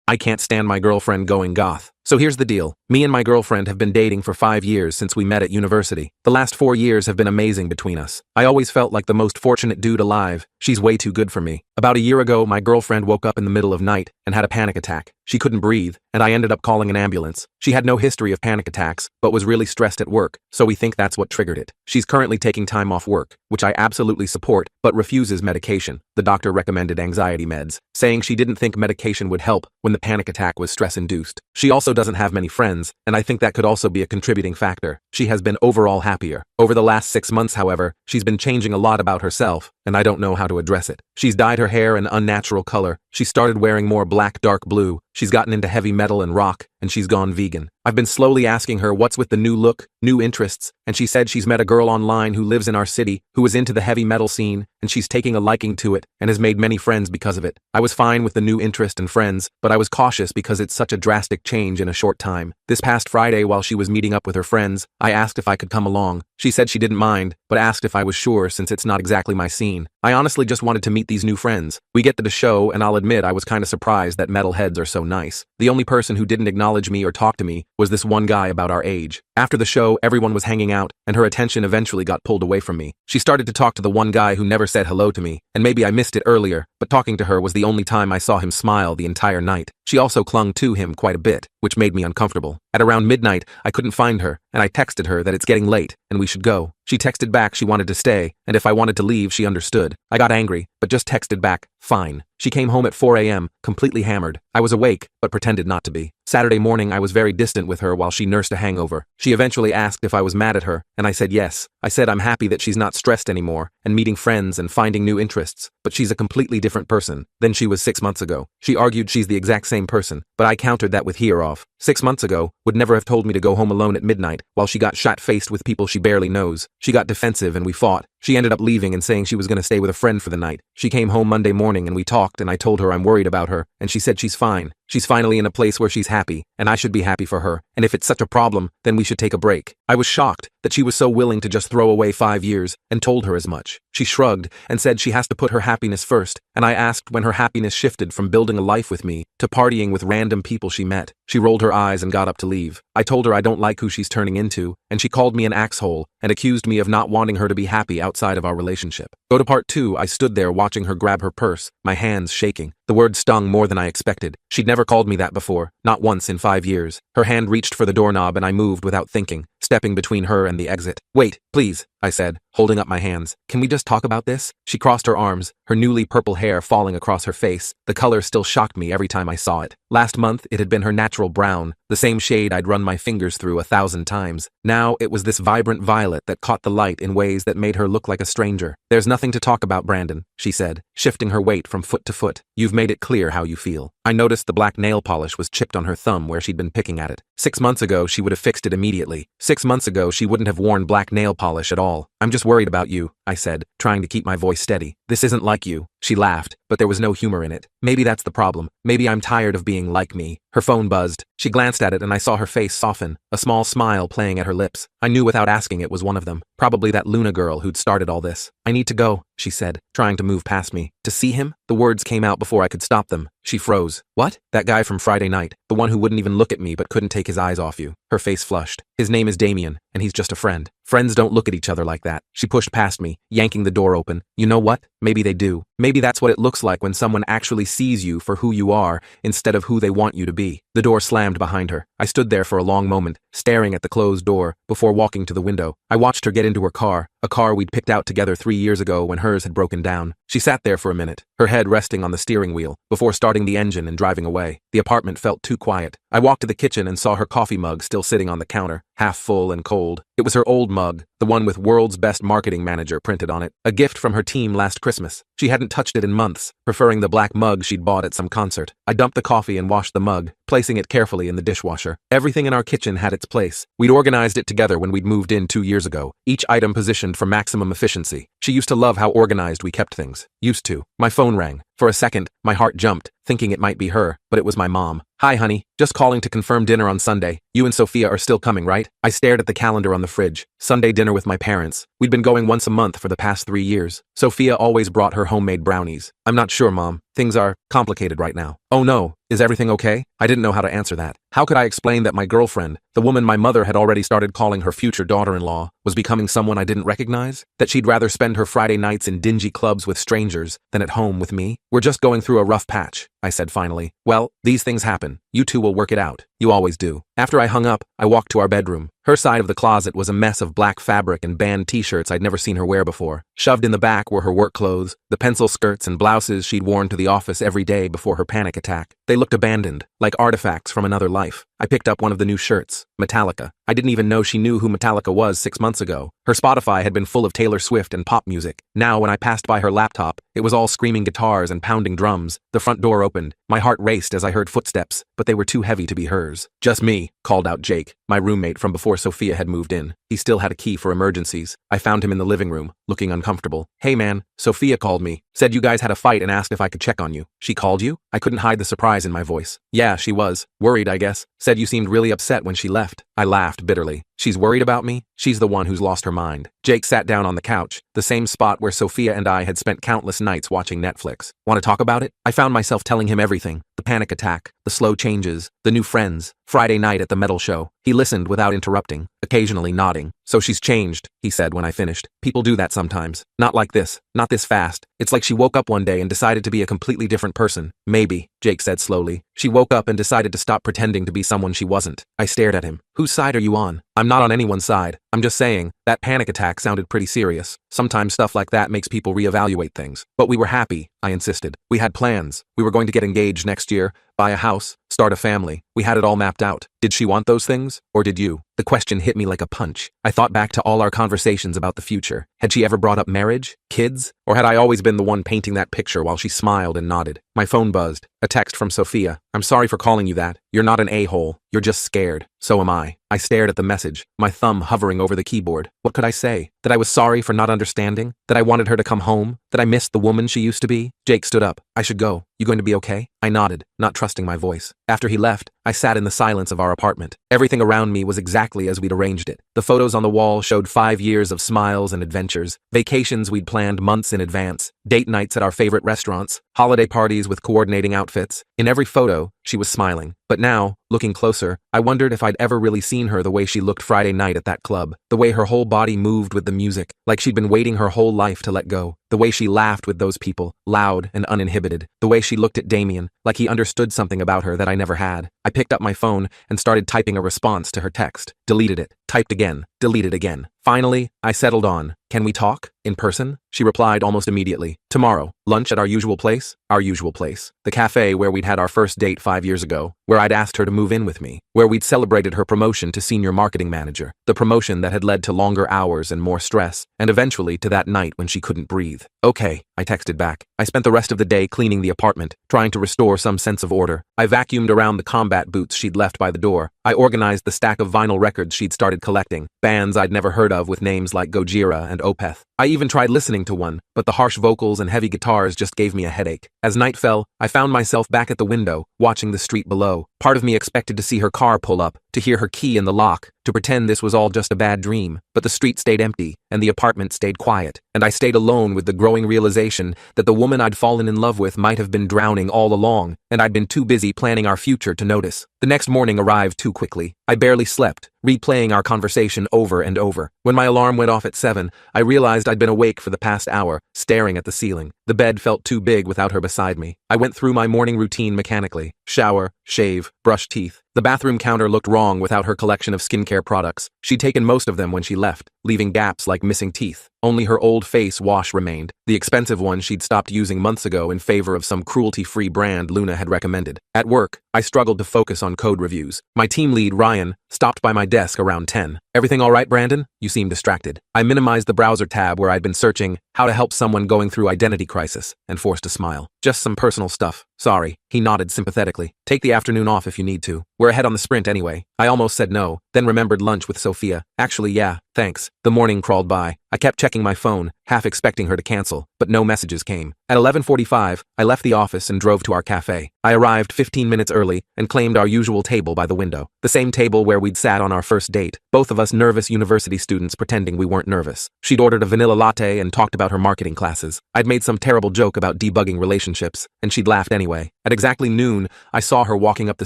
I can't stand my girlfriend going goth. So here's the deal. Me and my girlfriend have been dating for 5 years since we met at university. The last 4 years have been amazing between us. I always felt like the most fortunate dude alive. She's way too good for me. About a year ago, my girlfriend woke up in the middle of night and had a panic attack. She couldn't breathe, and I ended up calling an ambulance. She had no history of panic attacks, but was really stressed at work, so we think that's what triggered it. She's currently taking time off work, which I absolutely support, but refuses medication. The doctor recommended anxiety meds, saying she didn't think medication would help when the panic attack was stress-induced. She also doesn't have many friends, and I think that could also be a contributing factor. She has been overall happier. Over the last 6 months, however, she's been changing a lot about herself, and I don't know how to address it. She's dyed her hair an unnatural color. She started wearing more black dark blue. She's gotten into heavy metal and rock, and she's gone vegan. I've been slowly asking her what's with the new look, new interests, and she said she's met a girl online who lives in our city who is into the heavy metal scene, and she's taking a liking to it and has made many friends because of it. I was fine with the new interest and friends, but I was cautious because it's such a drastic change in a short time. This past Friday, while she was meeting up with her friends, I asked if I could come along. She said she didn't mind, but asked if I was sure since it's not exactly my scene. I honestly just wanted to meet these new friends. We get to the show, and I'll admit I was kind of surprised that metalheads are so nice. The only person who didn't acknowledge me or talk to me was this one guy about our age. After the show, everyone was hanging out, and her attention eventually got pulled away from me. She started to talk to the one guy who never said hello to me, and maybe I missed it earlier, but talking to her was the only time I saw him smile the entire night. She also clung to him quite a bit, which made me uncomfortable. At around midnight, I couldn't find her, and I texted her that it's getting late, and we should go. She texted back she wanted to stay, and if I wanted to leave, she understood. I got angry, but just texted back, fine. She came home at 4 a.m., completely hammered. I was awake, but pretended not to be. Saturday morning, I was very distant with her while she nursed a hangover. She eventually asked if I was mad at her, and I said yes. I said I'm happy that she's not stressed anymore, and meeting friends and finding new interests, but she's a completely different person than she was 6 months ago. She argued she's the exact same person, but I countered that with here off. 6 months ago, would never have told me to go home alone at midnight while she got shot-faced with people she barely knows. She got defensive and we fought. She ended up leaving and saying she was going to stay with a friend for the night. She came home Monday morning and we talked, and I told her I'm worried about her, and she said she's fine. She's finally in a place where she's happy, and I should be happy for her, and if it's such a problem, then we should take a break. I was shocked that she was so willing to just throw away 5 years, and told her as much. She shrugged and said she has to put her happiness first, and I asked when her happiness shifted from building a life with me to partying with random people she met. She rolled her eyes and got up to leave. I told her I don't like who she's turning into, and she called me an axhole and accused me of not wanting her to be happy outside of our relationship. Go to part 2. I stood there watching her grab her purse, my hands shaking. The word stung more than I expected. She'd never called me that before, not once in 5 years. Her hand reached for the doorknob and I moved without thinking, stepping between her and the exit. Wait, please, I said, holding up my hands. Can we just talk about this? She crossed her arms, her newly purple hair falling across her face. The color still shocked me every time I saw it. Last month, it had been her natural brown, the same shade I'd run my fingers through 1,000 times. Now, it was this vibrant violet that caught the light in ways that made her look like a stranger. There's nothing to talk about, Brandon, she said, shifting her weight from foot to foot. You've made it clear how you feel. I noticed the black nail polish was chipped on her thumb where she'd been picking at it. 6 months ago, she would have fixed it immediately. 6 months ago, she wouldn't have worn black nail polish at all. I'm just worried about you, I said, trying to keep my voice steady. This isn't like you. She laughed, but there was no humor in it. Maybe that's the problem. Maybe I'm tired of being like me. Her phone buzzed. She glanced at it and I saw her face soften, a small smile playing at her lips. I knew without asking it was one of them. Probably that Luna girl who'd started all this. I need to go, she said, trying to move past me. To see him? The words came out before I could stop them. She froze. What? That guy from Friday night. The one who wouldn't even look at me but couldn't take his eyes off you. Her face flushed. His name is Damien, and he's just a friend. Friends don't look at each other like that. She pushed past me, yanking the door open. You know what? Maybe they do. Maybe that's what it looks like when someone actually sees you for who you are instead of who they want you to be. The door slammed behind her. I stood there for a long moment, staring at the closed door, before walking to the window. I watched her get into her car, a car we'd picked out together 3 years ago when hers had broken down. She sat there for a minute, her head resting on the steering wheel, before starting the engine and driving away. The apartment felt too quiet. I walked to the kitchen and saw her coffee mug still sitting on the counter, half full and cold. It was her old mug, the one with "World's Best Marketing Manager" printed on it, a gift from her team last Christmas. She hadn't touched it in months, preferring the black mug she'd bought at some concert. I dumped the coffee and washed the mug, placing it carefully in the dishwasher. Everything in our kitchen had its place. We'd organized it together when we'd moved in 2 years ago, each item positioned for maximum efficiency. She used to love how organized we kept things. Used to. My phone rang. For a second, my heart jumped, thinking it might be her, but it was my mom. Hi, honey. Just calling to confirm dinner on Sunday. You and Sophia are still coming, right? I stared at the calendar on the fridge. Sunday dinner with my parents. We'd been going once a month for the past 3 years. Sophia always brought her homemade brownies. I'm not sure, Mom. Things are complicated right now. Oh no, is everything okay? I didn't know how to answer that. How could I explain that my girlfriend, the woman my mother had already started calling her future daughter-in-law, was becoming someone I didn't recognize? That she'd rather spend her Friday nights in dingy clubs with strangers than at home with me? We're just going through a rough patch, I said finally. Well, these things happen. You two will work it out. You always do. After I hung up, I walked to our bedroom. Her side of the closet was a mess of black fabric and band t-shirts I'd never seen her wear before. Shoved in the back were her work clothes, the pencil skirts and blouses she'd worn to the office every day before her panic attack. They looked abandoned, like artifacts from another life. I picked up one of the new shirts, Metallica. I didn't even know she knew who Metallica was 6 months ago. Her Spotify had been full of Taylor Swift and pop music. Now, when I passed by her laptop, it was all screaming guitars and pounding drums. The front door opened. My heart raced as I heard footsteps, but they were too heavy to be hers. Just me, called out Jake, my roommate from before Sophia had moved in. He still had a key for emergencies. I found him in the living room, looking uncomfortable. Hey man, Sophia called me. Said you guys had a fight and asked if I could check on you. She called you? I couldn't hide the surprise in my voice. Yeah, she was. Worried, I guess. Said you seemed really upset when she left. I laughed bitterly. She's worried about me? She's the one who's lost her mind. Jake sat down on the couch, the same spot where Sophia and I had spent countless nights watching Netflix. Want to talk about it? I found myself telling him everything. The panic attack, the slow changes, the new friends, Friday night at the metal show. He listened without interrupting, occasionally nodding. So she's changed, he said when I finished. People do that sometimes. Not like this, not this fast. It's like she woke up one day and decided to be a completely different person. Maybe, Jake said slowly. She woke up and decided to stop pretending to be someone she wasn't. I stared at him. Whose side are you on? I'm not on anyone's side. I'm just saying, that panic attack sounded pretty serious. Sometimes stuff like that makes people reevaluate things. But we were happy, I insisted. We had plans. We were going to get engaged next year, buy a house, start a family. We had it all mapped out. Did she want those things? Or did you? The question hit me like a punch. I thought back to all our conversations about the future. Had she ever brought up marriage? Kids? Or had I always been the one painting that picture while she smiled and nodded? My phone buzzed. A text from Sophia. I'm sorry for calling you that. You're not an a-hole. You're just scared. So am I. I stared at the message, my thumb hovering over the keyboard. What could I say? That I was sorry for not understanding? That I wanted her to come home? That I missed the woman she used to be? Jake stood up. I should go. You going to be okay? I nodded, not trusting my voice. After he left, I sat in the silence of our apartment. Everything around me was exactly as we'd arranged it. The photos on the wall showed 5 years of smiles and adventures, vacations we'd planned months in advance, date nights at our favorite restaurants, holiday parties with coordinating outfits. In every photo, she was smiling. But now, looking closer, I wondered if I'd ever really seen her the way she looked Friday night at that club. The way her whole body moved with the music, like she'd been waiting her whole life to let go. The way she laughed with those people, loud and uninhibited. The way she looked at Damien, like he understood something about her that I never had. I picked up my phone and started typing a response to her text. Deleted it. Typed again. Deleted again. Finally, I settled on, can we talk? In person? She replied almost immediately. Tomorrow. Lunch at our usual place? Our usual place. The cafe where we'd had our first date 5 years ago. Where I'd asked her to move in with me. Where we'd celebrated her promotion to senior marketing manager. The promotion that had led to longer hours and more stress. And eventually to that night when she couldn't breathe. Okay, I texted back. I spent the rest of the day cleaning the apartment, trying to restore some sense of order. I vacuumed around the combat boots she'd left by the door. I organized the stack of vinyl records she'd started collecting, bands I'd never heard of with names like Gojira and Opeth. I even tried listening to one, but the harsh vocals and heavy guitars just gave me a headache. As night fell, I found myself back at the window, watching the street below. Part of me expected to see her car pull up, to hear her key in the lock, to pretend this was all just a bad dream. But the street stayed empty, and the apartment stayed quiet, and I stayed alone with the growing realization that the woman I'd fallen in love with might have been drowning all along, and I'd been too busy planning our future to notice. The next morning arrived too quickly. I barely slept, replaying our conversation over and over. When my alarm went off at 7, I realized I'd been awake for the past hour, staring at the ceiling. The bed felt too big without her beside me. I went through my morning routine mechanically. Shower, shave, brush teeth. The bathroom counter looked wrong without her collection of skincare products. She'd taken most of them when she left, leaving gaps like missing teeth. Only her old face wash remained, the expensive one she'd stopped using months ago in favor of some cruelty-free brand Luna had recommended. At work, I struggled to focus on code reviews. My team lead, Ryan, stopped by my desk around 10. Everything all right, Brandon? You seem distracted. I minimized the browser tab where I'd been searching how to help someone going through identity crisis and forced a smile. Just some personal stuff. Sorry. He nodded sympathetically. Take the afternoon off if you need to. We're ahead on the sprint anyway. I almost said no, then remembered lunch with Sophia. Actually, yeah, thanks. The morning crawled by. I kept checking my phone, half expecting her to cancel, but no messages came. At 11:45, I left the office and drove to our cafe. I arrived 15 minutes early and claimed our usual table by the window. The same table where we'd sat on our first date, both of us nervous university students pretending we weren't nervous. She'd ordered a vanilla latte and talked about her marketing classes. I'd made some terrible joke about debugging relationships, and she'd laughed anyway. At exactly noon, I saw her walking up the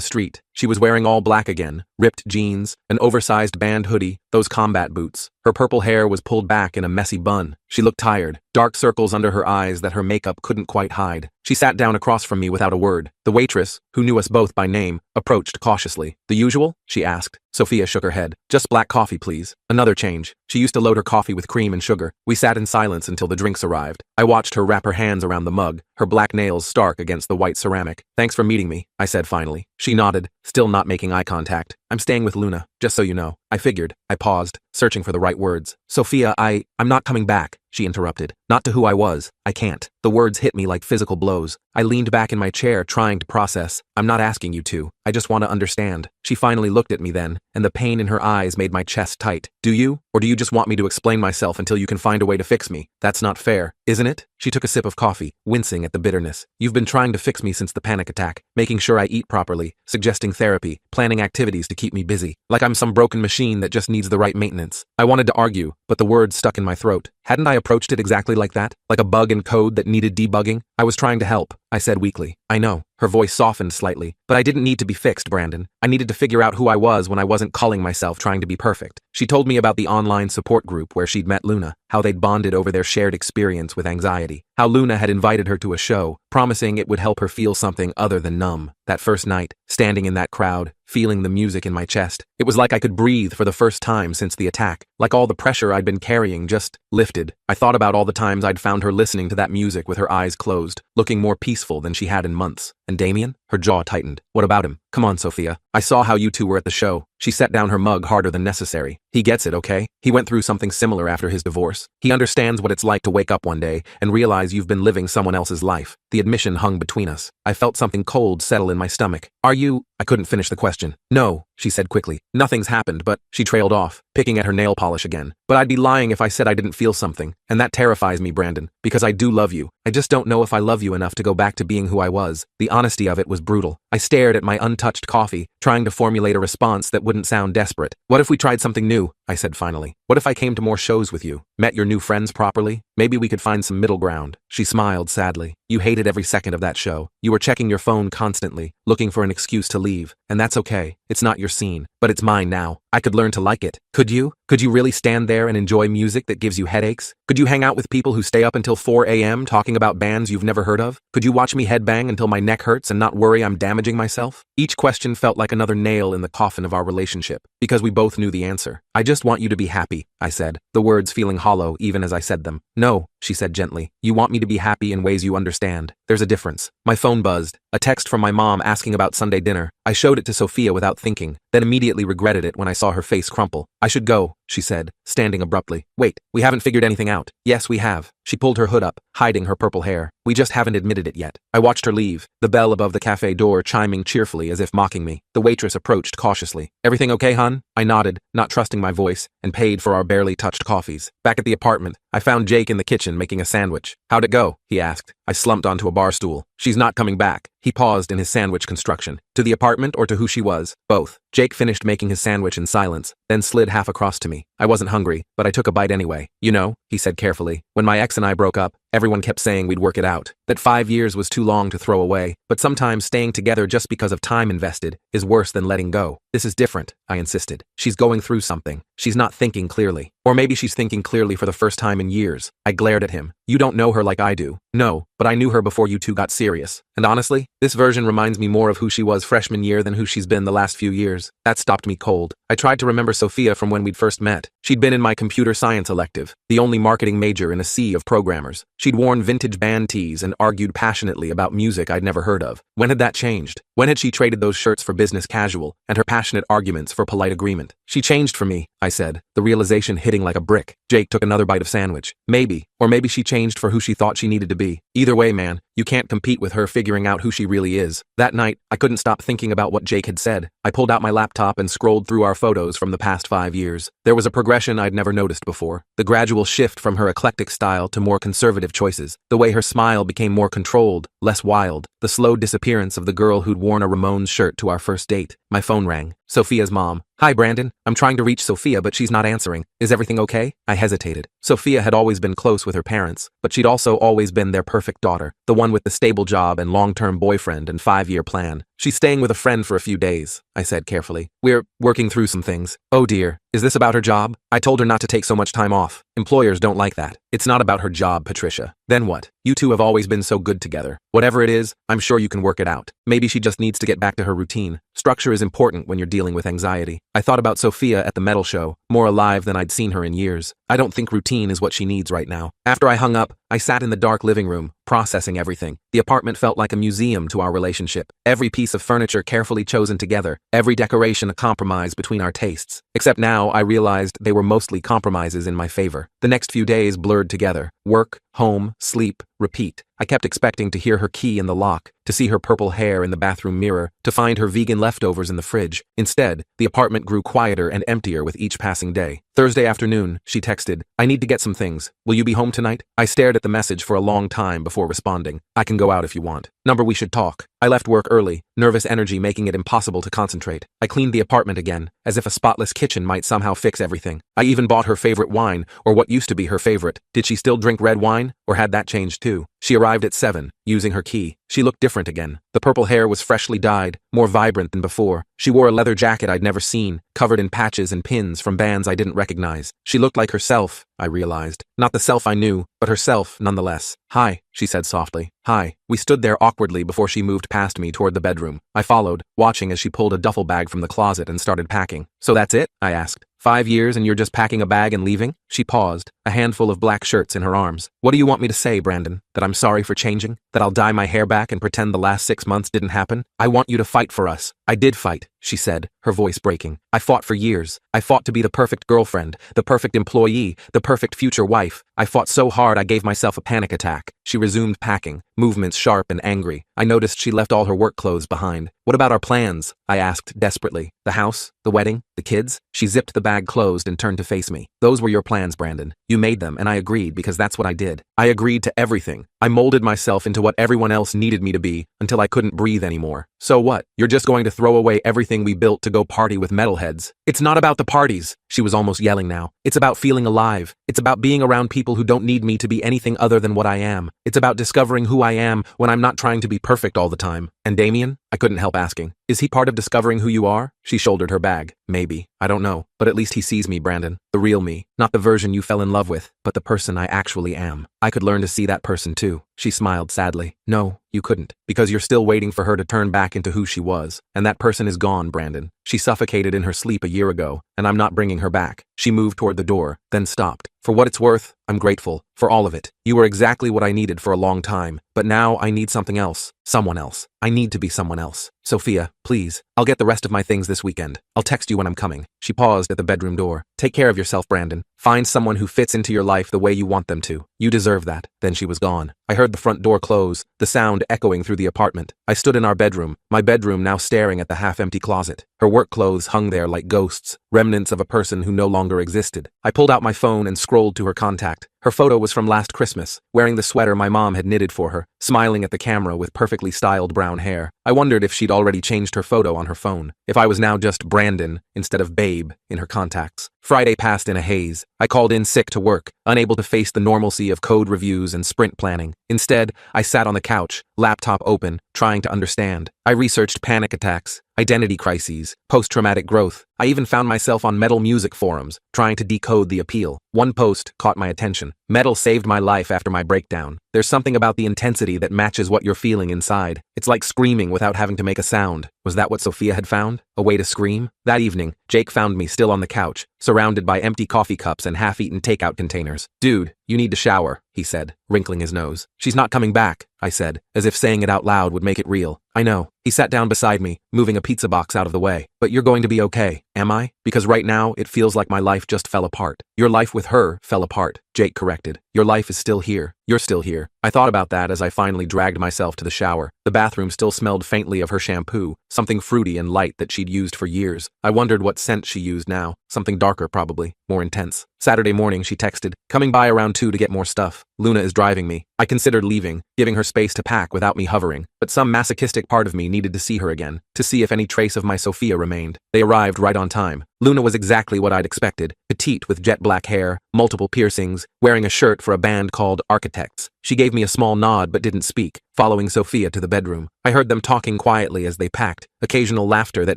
street. She was wearing all black again, ripped jeans, an oversized band hoodie, those combat boots. Her purple hair was pulled back in a messy bun. She looked tired, dark circles under her eyes that her makeup couldn't quite hide. She sat down across from me without a word. The waitress, who knew us both by name, approached cautiously. "The usual?" she asked. Sophia shook her head. "Just black coffee, please." Another change. She used to load her coffee with cream and sugar. We sat in silence until the drinks arrived. I watched her wrap her hands around the mug, her black nails stark against the white ceramic. "Thanks for meeting me," I said finally. She nodded, still not making eye contact. "I'm staying with Luna, just so you know." I figured. I paused, searching for the right words. "Sophia, I'm not coming back," she interrupted. "Not to who I was. I can't." The words hit me like physical blows. I leaned back in my chair, trying to process. "I'm not asking you to. I just want to understand." She finally looked at me then, and the pain in her eyes made my chest tight. "Do you? Or do you just want me to explain myself until you can find a way to fix me? That's not fair, isn't it?" She took a sip of coffee, wincing at the bitterness. "You've been trying to fix me since the panic attack, making sure I eat properly, suggesting therapy, planning activities to keep me busy, like I'm some broken machine that just needs the right maintenance." I wanted to argue, but the words stuck in my throat. Hadn't I approached it exactly like that? Like a bug in code that needed debugging? I was trying to help, I said weakly. "I know." Her voice softened slightly. "But I didn't need to be fixed, Brandon. I needed to figure out who I was when I wasn't culling myself trying to be perfect." She told me about the online support group where she'd met Luna, how they'd bonded over their shared experience with anxiety, how Luna had invited her to a show, promising it would help her feel something other than numb. That first night, standing in that crowd, feeling the music in my chest, it was like I could breathe for the first time since the attack, like all the pressure I'd been carrying just lifted. I thought about all the times I'd found her listening to that music with her eyes closed, looking more peaceful than she had in months. And Damien? Her jaw tightened. "What about him? Come on, Sophia. I saw how you two were at the show." She set down her mug harder than necessary. "He gets it, okay? He went through something similar after his divorce. He understands what it's like to wake up one day and realize you've been living someone else's life." The admission hung between us. I felt something cold settle in my stomach. "Are you—" I couldn't finish the question. "No," she said quickly. "Nothing's happened, but—" She trailed off, picking at her nail polish again. "But I'd be lying if I said I didn't feel something. And that terrifies me, Brandon, because I do love you. I just don't know if I love you enough to go back to being who I was." The honesty of it was brutal. I stared at my untouched coffee, trying to formulate a response that wouldn't sound desperate. "What if we tried something new?" I said finally. "What if I came to more shows with you? Met your new friends properly? Maybe we could find some middle ground." She smiled sadly. "You hated every second of that show. You were checking your phone constantly, looking for an excuse to leave. And that's okay. It's not your scene, but it's mine now. I could learn to like it. Could you? Could you really stand there and enjoy music that gives you headaches? Could you hang out with people who stay up until 4 a.m. talking about bands you've never heard of? Could you watch me headbang until my neck hurts and not worry I'm damaging myself?" Each question felt like another nail in the coffin of our relationship, because we both knew the answer. "I just want you to be happy," I said, the words feeling hollow even as I said them. "No," she said gently. "You want me to be happy in ways you understand. There's a difference." My phone buzzed. A text from my mom asking about Sunday dinner. I showed it to Sophia without thinking, then immediately regretted it when I saw her face crumple. "I should go," she said, standing abruptly. "Wait, we haven't figured anything out." "Yes, we have." She pulled her hood up, hiding her purple hair. "We just haven't admitted it yet." I watched her leave, the bell above the cafe door chiming cheerfully as if mocking me. The waitress approached cautiously. "Everything okay, hun?" I nodded, not trusting my voice, and paid for our barely touched coffees. Back at the apartment, I found Jake in the kitchen making a sandwich. "How'd it go?" he asked. I slumped onto a bar stool. "She's not coming back." He paused in his sandwich construction. "To the apartment or to who she was?" "Both." Jake finished making his sandwich in silence, then slid half across to me. I wasn't hungry, but I took a bite anyway. "You know," he said carefully, "when my ex and I broke up, everyone kept saying we'd work it out, that 5 years was too long to throw away, but sometimes staying together just because of time invested is worse than letting go. This is different," I insisted. "She's going through something. She's not thinking clearly. Or maybe she's thinking clearly for the first time in years." I glared at him. "You don't know her like I do." "No, but I knew her before you two got serious. And honestly, this version reminds me more of who she was freshman year than who she's been the last few years." That stopped me cold. I tried to remember Sophia from when we'd first met. She'd been in my computer science elective, the only marketing major in a sea of programmers. She'd worn vintage band tees and argued passionately about music I'd never heard of. When had that changed? When had she traded those shirts for business casual, and her passionate arguments for polite agreement? "She changed for me," I said, the realization hitting like a brick. Jake took another bite of sandwich. "Maybe. Or Or maybe she changed for who she thought she needed to be. Either way, man, you can't compete with her figuring out who she really is. That night, I couldn't stop thinking about what Jake had said. I pulled out my laptop and scrolled through our photos from the past 5 years. There was a progression I'd never noticed before. The gradual shift from her eclectic style to more conservative choices. The way her smile became more controlled, less wild. The slow disappearance of the girl who'd worn a Ramones shirt to our first date. My phone rang. Sophia's mom. "Hi, Brandon. I'm trying to reach Sophia, but she's not answering. Is everything okay?" I hesitated. Sophia had always been close with her parents, but she'd also always been their perfect daughter, the one with the stable job and long-term boyfriend and 5-year plan. "She's staying with a friend for a few days," I said carefully. "We're working through some things." "Oh dear. Is this about her job?" I told her not to take so much time off. Employers don't like that. "It's not about her job, Patricia." "Then what? You two have always been so good together. Whatever it is, I'm sure you can work it out. Maybe she just needs to get back to her routine. Structure is important when you're dealing with anxiety." I thought about Sophia at the metal show, more alive than I'd seen her in years. I don't think routine is what she needs right now. After I hung up, I sat in the dark living room, processing everything. The apartment felt like a museum to our relationship. Every piece of furniture carefully chosen together, every decoration a compromise between our tastes. Except now I realized they were mostly compromises in my favor. The next few days blurred together. Work, home, sleep, repeat. I kept expecting to hear her key in the lock, to see her purple hair in the bathroom mirror, to find her vegan leftovers in the fridge. Instead, the apartment grew quieter and emptier with each passing day. Thursday afternoon, she texted, "I need to get some things. Will you be home tonight?" I stared at the message for a long time before responding. "I can go out if you want." Number, we should talk. I left work early, nervous energy making it impossible to concentrate. I cleaned the apartment again, as if a spotless kitchen might somehow fix everything. I even bought her favorite wine, or what used to be her favorite. Did she still drink red wine, or had that changed too? She arrived at 7, using her key. She looked different again. The purple hair was freshly dyed, more vibrant than before. She wore a leather jacket I'd never seen, covered in patches and pins from bands I didn't recognize. She looked like herself, I realized. Not the self I knew, but herself nonetheless. "Hi," she said softly. "Hi." We stood there awkwardly before she moved past me toward the bedroom. I followed, watching as she pulled a duffel bag from the closet and started packing. "So that's it?" I asked. 5 years and you're just packing a bag and leaving?" She paused, a handful of black shirts in her arms. "What do you want me to say, Brandon? That I'm sorry for changing? That I'll dye my hair back and pretend the last 6 months didn't happen? I want you to fight for us." "I did fight," she said, her voice breaking. "I fought for years. I fought to be the perfect girlfriend, the perfect employee, the perfect future wife. I fought so hard I gave myself a panic attack." She resumed packing, movements sharp and angry. I noticed she left all her work clothes behind. "What about our plans?" I asked desperately. "The house? The wedding? The kids?" She zipped the bag closed and turned to face me. "Those were your plans, Brandon. You made them, and I agreed because that's what I did. I agreed to everything. I molded myself into what everyone else needed me to be until I couldn't breathe anymore. So what? You're just going to throw away everything we built to go party with metalheads? It's not about the parties." She was almost yelling now. "It's about feeling alive. It's about being around people who don't need me to be anything other than what I am. It's about discovering who I am when I'm not trying to be perfect all the time." "And Damien?" I couldn't help asking. "Is he part of discovering who you are?" She shouldered her bag. "Maybe. I don't know. But at least he sees me, Brandon. The real me. Not the version you fell in love with, but the person I actually am. I could learn to see that person too." She smiled sadly. "No, you couldn't. Because you're still waiting for her to turn back into who she was. And that person is gone, Brandon. She suffocated in her sleep a year ago, and I'm not bringing her back." She moved toward the door, then stopped. "For what it's worth, I'm grateful. For all of it. You were exactly what I needed for a long time. But now I need something else. Someone else. I need to be someone else. Sophia, please. I'll get the rest of my things this weekend. I'll text you when I'm coming." She paused at the bedroom door. "Take care of yourself, Brandon. Find someone who fits into your life the way you want them to. You deserve that." Then she was gone. I heard the front door close, the sound echoing through the apartment. I stood in our bedroom, my bedroom now staring at the half-empty closet. Her work clothes hung there like ghosts, remnants of a person who no longer existed. I pulled out my phone and scrolled to her contact. Her photo was from last Christmas, wearing the sweater my mom had knitted for her, smiling at the camera with perfectly styled brown hair. I wondered if she'd already changed her photo on her phone, if I was now just Brandon instead of Babe in her contacts. Friday passed in a haze. I called in sick to work, unable to face the normalcy of code reviews and sprint planning. Instead, I sat on the couch, laptop open, trying to understand. I researched panic attacks, identity crises, post-traumatic growth. I even found myself on metal music forums, trying to decode the appeal. One post caught my attention. "Metal saved my life after my breakdown. There's something about the intensity that matches what you're feeling inside. It's like screaming without having to make a sound." Was that what Sophia had found? A way to scream? That evening, Jake found me still on the couch, surrounded by empty coffee cups and half-eaten takeout containers. "Dude, you need to shower," he said, wrinkling his nose. "She's not coming back," I said, as if saying it out loud would make it real. "I know." He sat down beside me, moving a pizza box out of the way. "But you're going to be okay, am I? Because right now, it feels like my life just fell apart." "Your life with her fell apart," Jake corrected. Your life is still here. You're still here. I thought about that as I finally dragged myself to the shower. The bathroom still smelled faintly of her shampoo, something fruity and light that she'd used for years. I wondered what scent she used now. Something darker probably, more intense. Saturday morning she texted, coming by around 2 to get more stuff. Luna is driving me. I considered leaving, giving her space to pack without me hovering, but some masochistic part of me needed to see her again, to see if any trace of my Sophia remained. They arrived right on time. Luna was exactly what I'd expected, petite with jet black hair, multiple piercings, wearing a shirt for a band called Architects. She gave me a small nod but didn't speak, following Sophia to the bedroom. I heard them talking quietly as they packed, occasional laughter that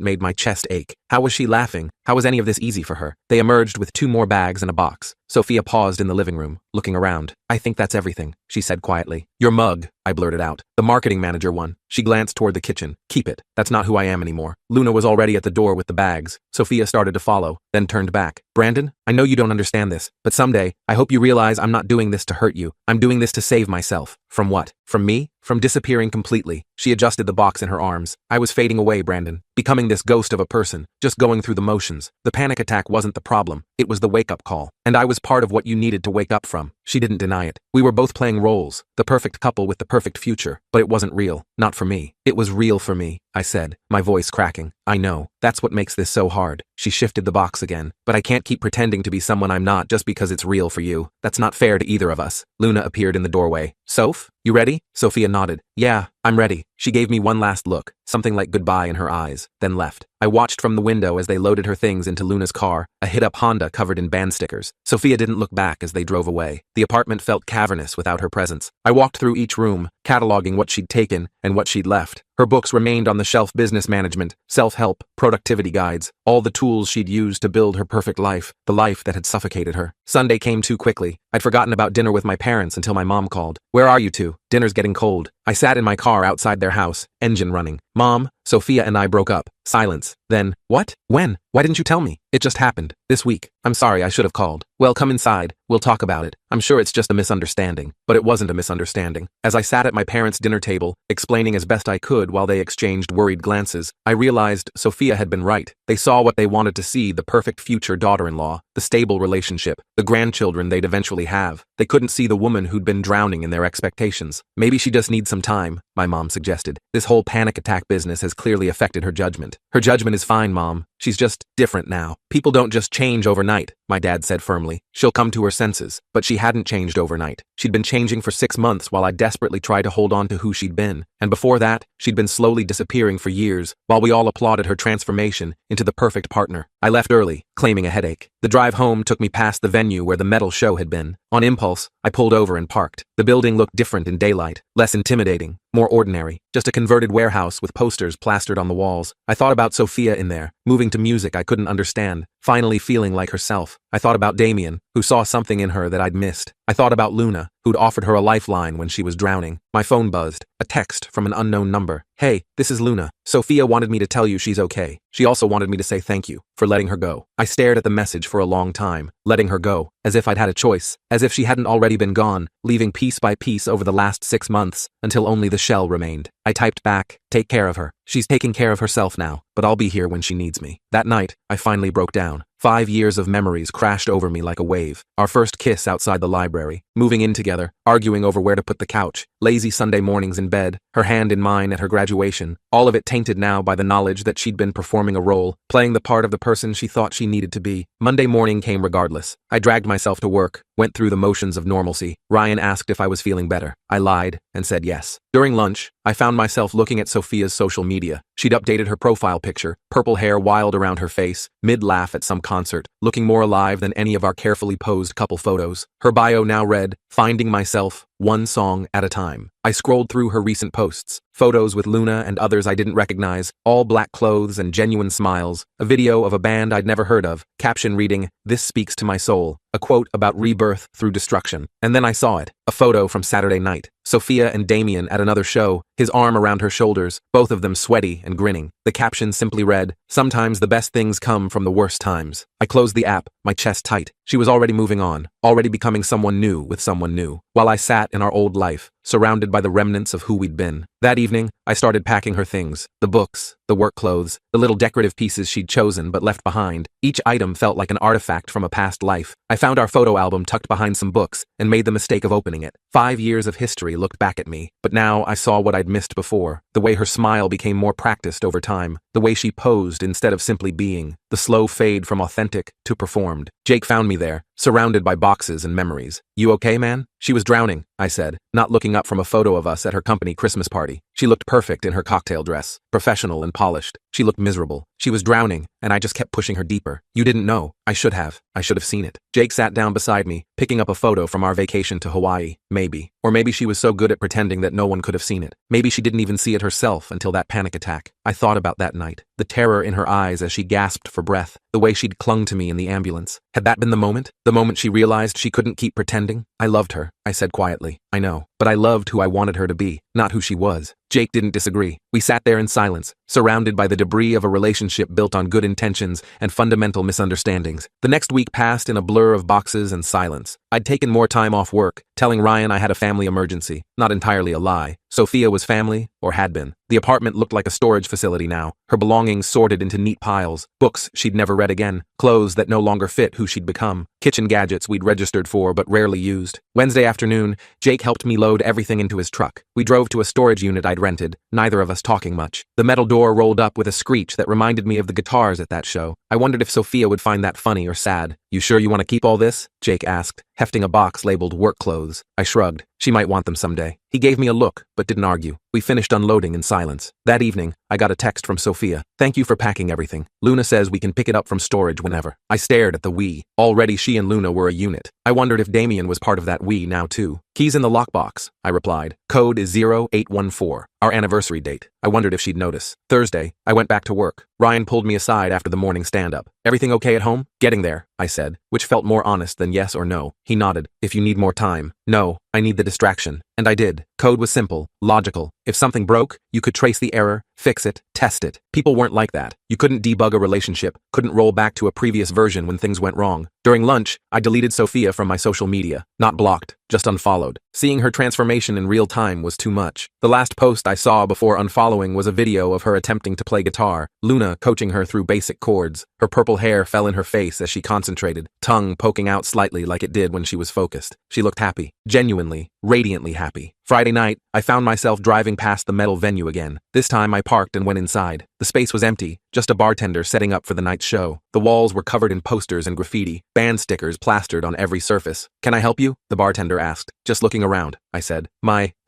made my chest ache. How was she laughing? How was any of this easy for her? They emerged with 2 more bags and a box. Sophia paused in the living room, looking around. I think that's everything, she said quietly. Your mug, I blurted out. The marketing manager one. She glanced toward the kitchen. Keep it. That's not who I am anymore. Luna was already at the door with the bags. Sophia started to follow, then turned back. Brandon, I know you don't understand this, but someday, I hope you realize I'm not doing this to hurt you. I'm doing this to save myself. From what? From me? From disappearing completely. She adjusted the box in her arms. I was fading away, Brandon. Becoming this ghost of a person, just going through the motions. The panic attack wasn't the problem. It was the wake-up call. And I was part of what you needed to wake up from. She didn't deny it. We were both playing roles, the perfect couple with the perfect future. But it wasn't real. Not for me. It was real for me, I said, my voice cracking. I know. That's what makes this so hard. She shifted the box again. But I can't keep pretending to be someone I'm not just because it's real for you. That's not fair to either of us. Luna appeared in the doorway. Soph, you ready? Sophia nodded. Yeah, I'm ready. She gave me one last look, something like goodbye in her eyes, then left. I watched from the window as they loaded her things into Luna's car, a hit-up Honda covered in band stickers. Sophia didn't look back as they drove away. The apartment felt cavernous without her presence. I walked through each room, cataloging what she'd taken and what she'd left. Her books remained on the shelf: business management, self-help, productivity guides, all the tools she'd used to build her perfect life, the life that had suffocated her. Sunday came too quickly. I'd forgotten about dinner with my parents until my mom called. Where are you two? Dinner's getting cold. I sat in my car outside their house, engine running. Mom, Sophia and I broke up. Silence. Then, what? When? Why didn't you tell me? It just happened. This week. I'm sorry, I should have called. Well, come inside. We'll talk about it. I'm sure it's just a misunderstanding. But it wasn't a misunderstanding. As I sat at my parents' dinner table, explaining as best I could while they exchanged worried glances, I realized Sophia had been right. They saw what they wanted to see: the perfect future daughter-in-law, the stable relationship, the grandchildren they'd eventually have. They couldn't see the woman who'd been drowning in their expectations. Maybe she just needs some time, my mom suggested. This whole panic attack business has clearly affected her judgment. Her judgment is fine, Mom. She's just different now. People don't just change overnight, my dad said firmly. She'll come to her senses. But she hadn't changed overnight. She'd been changing for 6 months while I desperately tried to hold on to who she'd been. And before that, she'd been slowly disappearing for years while we all applauded her transformation into the perfect partner. I left early, claiming a headache. The drive home took me past the venue where the metal show had been. On impulse, I pulled over and parked. The building looked different in daylight, less intimidating, more ordinary. Just a converted warehouse with posters plastered on the walls. I thought about Sophia in there, moving to music I couldn't understand, finally feeling like herself. I thought about Damien, who saw something in her that I'd missed. I thought about Luna, who'd offered her a lifeline when she was drowning. My phone buzzed, a text from an unknown number. Hey, this is Luna. Sophia wanted me to tell you she's okay. She also wanted me to say thank you for letting her go. I stared at the message for a long time, letting her go, as if I'd had a choice, as if she hadn't already been gone, leaving piece by piece over the last 6 months, until only the shell remained. I typed back, take care of her. She's taking care of herself now, but I'll be here when she needs me. That night, I finally broke down. 5 years of memories crashed over me like a wave. Our first kiss outside the library, moving in together, arguing over where to put the couch, lazy Sunday mornings in bed, her hand in mine at her graduation, all of it tainted now by the knowledge that she'd been performing a role, playing the part of the person she thought she needed to be. Monday morning came regardless. I dragged myself to work, went through the motions of normalcy. Ryan asked if I was feeling better. I lied and said yes. During lunch, I found myself looking at Sophia's social media. She'd updated her profile picture, purple hair wild around her face, mid-laugh at some concert, looking more alive than any of our carefully posed couple photos. Her bio now read, finding myself, one song at a time. I scrolled through her recent posts, photos with Luna and others I didn't recognize, all black clothes and genuine smiles, a video of a band I'd never heard of, caption reading, "This speaks to my soul," a quote about rebirth through destruction. And then I saw it, a photo from Saturday night. Sophia and Damien at another show, his arm around her shoulders, both of them sweaty and grinning. The caption simply read, "Sometimes the best things come from the worst times." I closed the app, my chest tight. She was already moving on, already becoming someone new with someone new, while I sat in our old life, surrounded by the remnants of who we'd been. That evening, I started packing her things, the books, the work clothes, the little decorative pieces she'd chosen but left behind. Each item felt like an artifact from a past life. I found our photo album tucked behind some books and made the mistake of opening it. 5 years of history looked back at me, but now I saw what I'd missed before. The way her smile became more practiced over time, the way she posed instead of simply being, the slow fade from authentic to performed. Jake found me there, surrounded by boxes and memories. "You okay, man?" "She was drowning," I said, not looking up from a photo of us at her company Christmas party. She looked perfect in her cocktail dress, professional and polished. She looked miserable. She was drowning, and I just kept pushing her deeper. "You didn't know." "I should have. I should have seen it." Jake sat down beside me, picking up a photo from our vacation to Hawaii. Maybe. Or maybe she was so good at pretending that no one could have seen it. Maybe she didn't even see it herself until that panic attack. I thought about that night. The terror in her eyes as she gasped for breath. The way she'd clung to me in the ambulance. Had that been the moment? The moment she realized she couldn't keep pretending? "I loved her," I said quietly. "I know. But I loved who I wanted her to be, not who she was." Jake didn't disagree. We sat there in silence, surrounded by the debris of a relationship built on good intentions and fundamental misunderstandings. The next week passed in a blur of boxes and silence. I'd taken more time off work, telling Ryan I had a family emergency. Not entirely a lie. Sophia was family, or had been. The apartment looked like a storage facility now, her belongings sorted into neat piles, books she'd never read again, clothes that no longer fit who she'd become, kitchen gadgets we'd registered for but rarely used. Wednesday afternoon, Jake helped me load everything into his truck. We drove to a storage unit I'd rented, neither of us talking much. The metal door rolled up with a screech that reminded me of the guitars at that show. I wondered if Sophia would find that funny or sad. "You sure you want to keep all this?" Jake asked, hefting a box labeled work clothes. I shrugged. She might want them someday. He gave me a look, but didn't argue. We finished unloading in silence. That evening, I got a text from Sophia. "Thank you for packing everything. Luna says we can pick it up from storage whenever." I stared at the we. Already she and Luna were a unit. I wondered if Damien was part of that we now too. "Keys in the lockbox," I replied. "Code is 0814. Our anniversary date." I wondered if she'd notice. Thursday, I went back to work. Ryan pulled me aside after the morning stand-up. "Everything okay at home?" "Getting there," I said, which felt more honest than yes or no. He nodded. "If you need more time." "No, I need the distraction." And I did. Code was simple, logical. If something broke, you could trace the error, fix it, test it. People weren't like that. You couldn't debug a relationship, couldn't roll back to a previous version when things went wrong. During lunch, I deleted Sophia from my social media. Not blocked, just unfollowed. Seeing her transformation in real time was too much. The last post I saw before unfollowing was a video of her attempting to play guitar, Luna coaching her through basic chords. Her purple hair fell in her face as she concentrated, tongue poking out slightly like it did when she was focused. She looked happy, genuinely, radiantly happy. Friday night, I found myself driving past the metal venue again. This time I parked and went inside. The space was empty, just a bartender setting up for the night's show. The walls were covered in posters and graffiti, band stickers plastered on every surface. "Can I help you?" the bartender asked. "Just looking around," I said.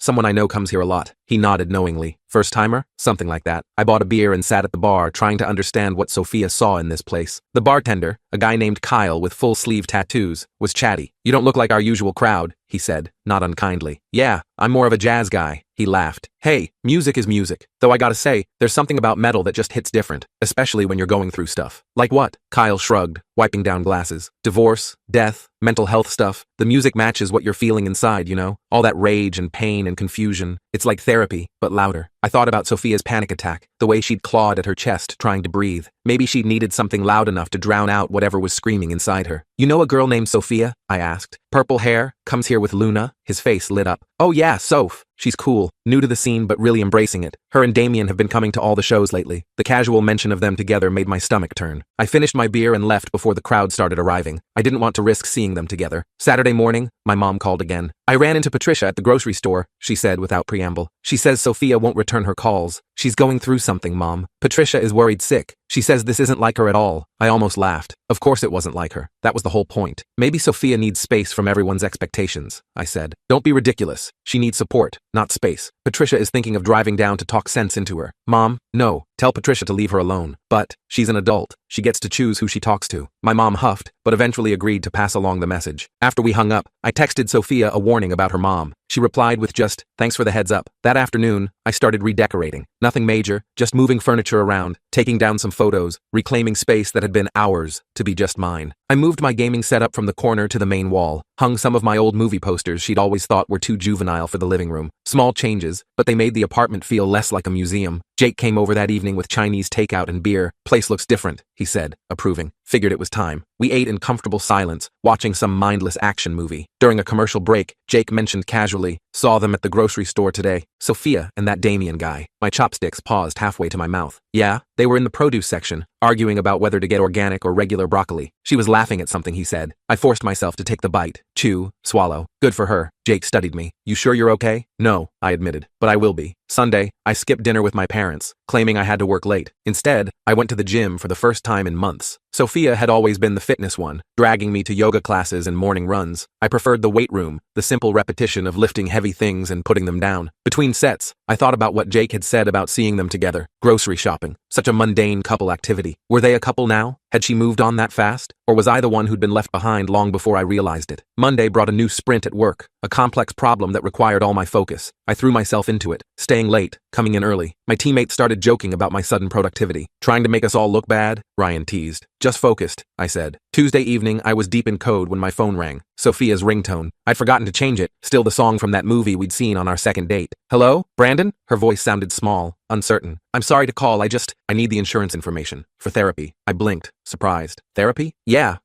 Someone I know comes here a lot." He nodded knowingly. "First timer?" "Something like that." I bought a beer and sat at the bar, trying to understand what Sophia saw in this place. The bartender, a guy named Kyle with full-sleeve tattoos, was chatty. "You don't look like our usual crowd," he said, not unkindly. "Yeah, I'm more of a jazz guy." He laughed. "Hey, music is music. Though I gotta say, there's something about metal that just hits different, especially when you're going through stuff." "Like what?" Kyle shrugged, wiping down glasses. "Divorce, death, mental health stuff. The music matches what you're feeling inside, you know? All that rage and pain and confusion. It's like therapy, but louder." I thought about Sophia's panic attack, the way she'd clawed at her chest, trying to breathe. Maybe she'd needed something loud enough to drown out whatever was screaming inside her. "You know a girl named Sophia?" I asked. "Purple hair, comes here with Luna?" His face lit up. "Oh yeah, Soph. She's cool, new to the scene but really embracing it. Her and Damien have been coming to all the shows lately." The casual mention of them together made my stomach turn. I finished my beer and left before the crowd started arriving. I didn't want to risk seeing them together. Saturday morning, my mom called again. "I ran into Patricia at the grocery store," she said without preamble. "She says Sophia won't return her calls. She's going through something, Mom. Patricia is worried sick. She says this isn't like her at all." I almost laughed. Of course it wasn't like her. That was the whole point. "Maybe Sophia needs space from everyone's expectations," I said. "Don't be ridiculous. She needs support, not space. Patricia is thinking of driving down to talk sense into her." "Mom, no. Tell Patricia to leave her alone." "But, she's an adult. She gets to choose who she talks to." My mom huffed, but eventually agreed to pass along the message. After we hung up, I texted Sophia a warning about her mom. She replied with just, "Thanks for the heads up." That afternoon, I started redecorating. Nothing major, just moving furniture around, taking down some photos, reclaiming space that had been ours to be just mine. I moved my gaming setup from the corner to the main wall, hung some of my old movie posters she'd always thought were too juvenile for the living room. Small changes, but they made the apartment feel less like a museum. Jake came over that evening with Chinese takeout and beer. "Place looks different," he said, approving. Figured it was time. We ate in comfortable silence, watching some mindless action movie. During a commercial break, Jake mentioned casually, "Saw them at the grocery store today. Sophia and that Damien guy." My chopsticks paused halfway to my mouth. "Yeah, they were in the produce section, arguing about whether to get organic or regular broccoli." She was laughing at something he said. I forced myself to take the bite, chew, swallow. Good for her. Jake studied me. "You sure you're okay?" "No," I admitted, "but I will be." Sunday, I skipped dinner with my parents, claiming I had to work late. Instead, I went to the gym for the first time in months. Sophia had always been the fitness one, dragging me to yoga classes and morning runs. I preferred the weight room, the simple repetition of lifting heavy things and putting them down. Between sets, I thought about what Jake had said about seeing them together. Grocery shopping. Such a mundane couple activity. Were they a couple now? Had she moved on that fast? Or was I the one who'd been left behind long before I realized it? Monday brought a new sprint at work, a complex problem that required all my focus. I threw myself into it, staying late, coming in early. My teammates started joking about my sudden productivity. "Trying to make us all look bad?" Ryan teased. "Just focused," I said. Tuesday evening, I was deep in code when my phone rang. Sophia's ringtone. I'd forgotten to change it, still the song from that movie we'd seen on our second date. "Hello? Brandon?" Her voice sounded small, uncertain. "I'm sorry to call, I need the insurance information. For therapy." I blinked, surprised. "Therapy?" "Yeah,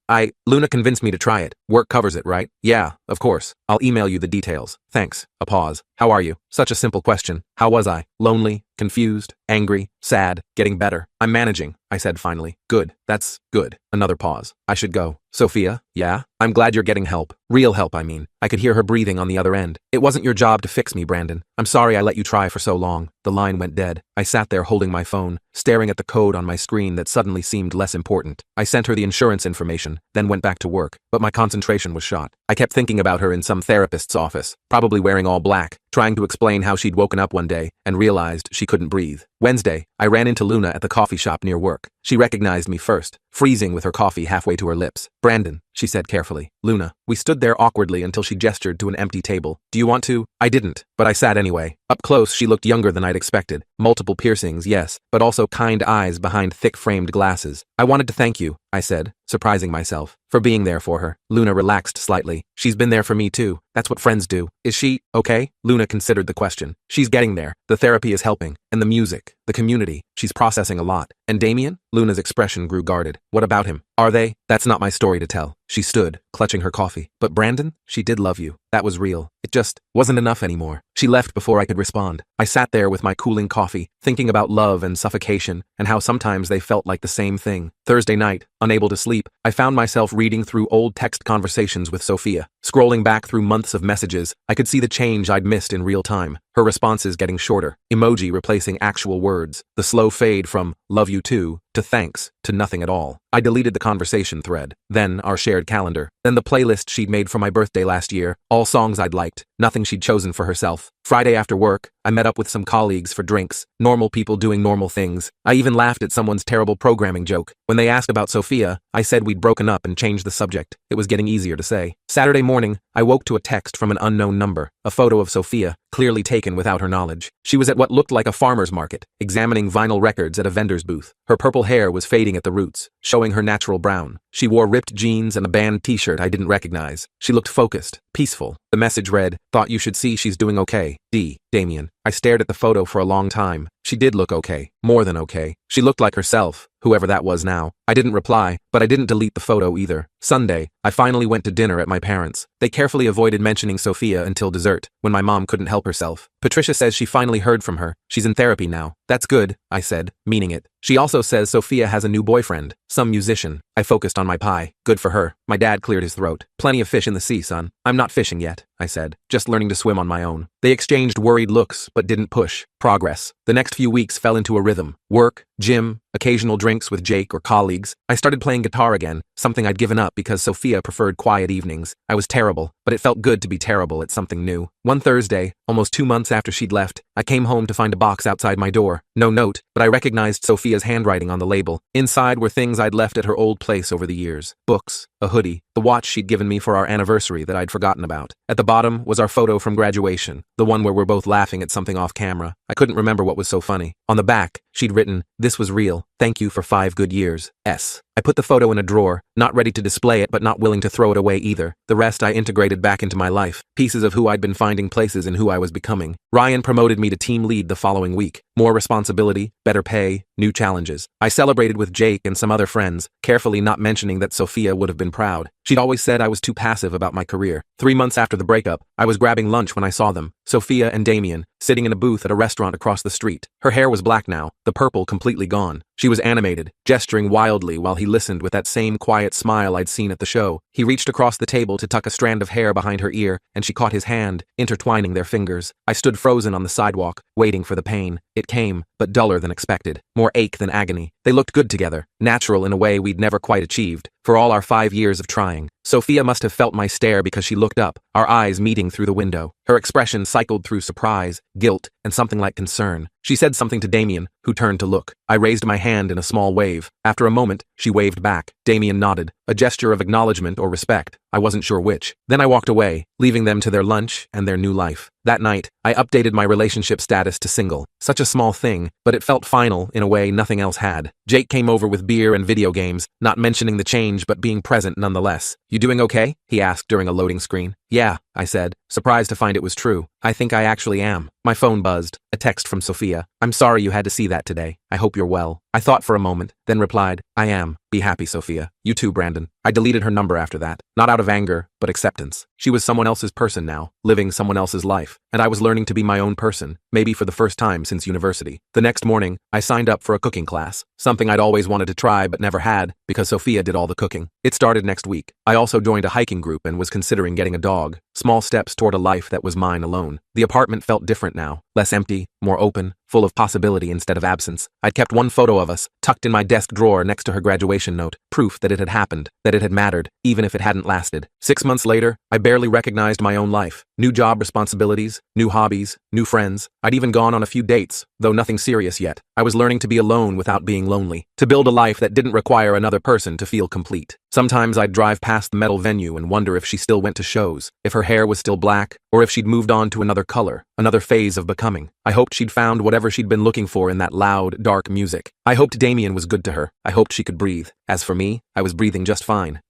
Luna convinced me to try it. Work covers it, right?" "Yeah, of course. I'll email you the details. Thanks." A pause. "How are you?" Such a simple question. How was I? Lonely? Confused? Angry? Sad? Getting better? "I'm managing," I said finally. "Good. That's good." Another pause. "I should go." "Sophia?" "Yeah? I'm glad you're getting help. Real help, I mean." I could hear her breathing on the other end. "It wasn't your job to fix me, Brandon. I'm sorry I let you try for so long." The line went dead. I sat there holding my phone, staring at the code on my screen that suddenly seemed less important. I sent her the insurance information, then went back to work, but my concentration was shot. I kept thinking about her in some therapist's office, probably wearing all black, trying to explain how she'd woken up one day and realized she couldn't breathe. Wednesday, I ran into Luna at the coffee shop near work. She recognized me first, freezing with her coffee halfway to her lips. "Brandon," she said carefully. "Luna." We stood there awkwardly until she gestured to an empty table. "Do you want to?" I didn't, but I sat anyway. Up close, she looked younger than I'd expected. Multiple piercings, yes, but also kind eyes behind thick-framed glasses. "I wanted to thank you," I said, surprising myself, "for being there for her." Luna relaxed slightly. "She's been there for me too. That's what friends do." "Is she okay?" Luna considered the question. "She's getting there. The therapy is helping. And the music, the community. She's processing a lot." "And Damien?" Luna's expression grew guarded. "What about him? Are they?" "That's not my story to tell." She stood, clutching her coffee. "But Brandon, she did love you. That was real. It just wasn't enough anymore." She left before I could respond. I sat there with my cooling coffee, thinking about love and suffocation, and how sometimes they felt like the same thing. Thursday night, unable to sleep, I found myself reading through old text conversations with Sophia. Scrolling back through months of messages, I could see the change I'd missed in real time. Her responses getting shorter, emoji replacing actual words, the slow fade from "love you too" to "thanks" to nothing at all. I deleted the conversation thread, then our shared calendar, then the playlist she'd made for my birthday last year, all songs I'd liked, nothing she'd chosen for herself. Friday after work, I met up with some colleagues for drinks, normal people doing normal things. I even laughed at someone's terrible programming joke. When they asked about Sophia, I said we'd broken up and changed the subject. It was getting easier to say. Saturday morning, I woke to a text from an unknown number, a photo of Sophia, clearly taken without her knowledge. She was at what looked like a farmer's market, examining vinyl records at a vendor's booth. Her purple hair was fading at the roots, showing her natural brown. She wore ripped jeans and a band t-shirt I didn't recognize. She looked focused, peaceful. The message read, "Thought you should see she's doing okay. D. Damien." I stared at the photo for a long time. She did look okay. More than okay. She looked like herself, whoever that was now. I didn't reply, but I didn't delete the photo either. Sunday, I finally went to dinner at my parents'. They carefully avoided mentioning Sophia until dessert, when my mom couldn't help herself. Patricia says she finally heard from her. She's in therapy now. "That's good," I said, meaning it. She also says Sophia has a new boyfriend, some musician. I focused on my pie. Good for her. My dad cleared his throat. "Plenty of fish in the sea, son." "I'm not fishing yet," I said, "just learning to swim on my own." They exchanged worried looks, but didn't push. Progress. The next few weeks fell into a rhythm. Work, gym, occasional drinks with Jake or colleagues. I started playing guitar again, something I'd given up because Sophia preferred quiet evenings. I was terrible, but it felt good to be terrible at something new. One Thursday, almost 2 months after she'd left, I came home to find a box outside my door. No note, but I recognized Sophia's handwriting on the label. Inside were things I'd left at her old place over the years. Books, a hoodie, the watch she'd given me for our anniversary that I'd forgotten about. At the bottom was our photo from graduation, the one where we're both laughing at something off camera. I couldn't remember what was so funny. On the back, she'd written, "This was real. Thank you for 5 good years. S." I put the photo in a drawer, not ready to display it but not willing to throw it away either. The rest I integrated back into my life, pieces of who I'd been finding, places in who I was becoming. Ryan promoted me to team lead the following week. More responsibility, better pay, new challenges. I celebrated with Jake and some other friends, carefully not mentioning that Sophia would have been proud. She'd always said I was too passive about my career. 3 months after the breakup, I was grabbing lunch when I saw them, Sophia and Damien, sitting in a booth at a restaurant across the street. Her hair was black now, the purple completely gone. She was animated, gesturing wildly while he listened with that same quiet smile I'd seen at the show. He reached across the table to tuck a strand of hair behind her ear, and she caught his hand, intertwining their fingers. I stood frozen on the sidewalk, waiting for the pain. It came, but duller than expected, more ache than agony. They looked good together, natural in a way we'd never quite achieved, for all our 5 years of trying. Sophia must have felt my stare because she looked up, our eyes meeting through the window. Her expression cycled through surprise, guilt, and something like concern. She said something to Damien, who turned to look. I raised my hand in a small wave. After a moment, she waved back. Damien nodded, a gesture of acknowledgement or respect. I wasn't sure which. Then I walked away, leaving them to their lunch and their new life. That night, I updated my relationship status to single. Such a small thing, but it felt final in a way nothing else had. Jake came over with beer and video games, not mentioning the change but being present nonetheless. "You doing okay?" he asked during a loading screen. "Yeah," I said, surprised to find it was true. "I think I actually am." My phone buzzed. A text from Sophia. "I'm sorry you had to see that today. I hope you're well." I thought for a moment, then replied, "I am. Be happy, Sophia. You too, Brandon." I deleted her number after that, not out of anger, but acceptance. She was someone else's person now, living someone else's life, and I was learning to be my own person, maybe for the first time since university. The next morning, I signed up for a cooking class, something I'd always wanted to try but never had, because Sophia did all the cooking. It started next week. I also joined a hiking group and was considering getting a dog. Small steps toward a life that was mine alone. The apartment felt different now, less empty, more open, full of possibility instead of absence. I'd kept one photo of us, tucked in my desk drawer next to her graduation note, proof that it had happened, that it had mattered, even if it hadn't lasted. 6 months later, I barely recognized my own life. New job responsibilities, new hobbies, new friends. I'd even gone on a few dates, though nothing serious yet. I was learning to be alone without being lonely, to build a life that didn't require another person to feel complete. Sometimes I'd drive past the metal venue and wonder if she still went to shows, if her hair was still black, or if she'd moved on to another color, another phase of becoming. I hoped she'd found whatever she'd been looking for in that loud, dark music. I hoped Damien was good to her. I hoped she could breathe. As for me, I was breathing just fine.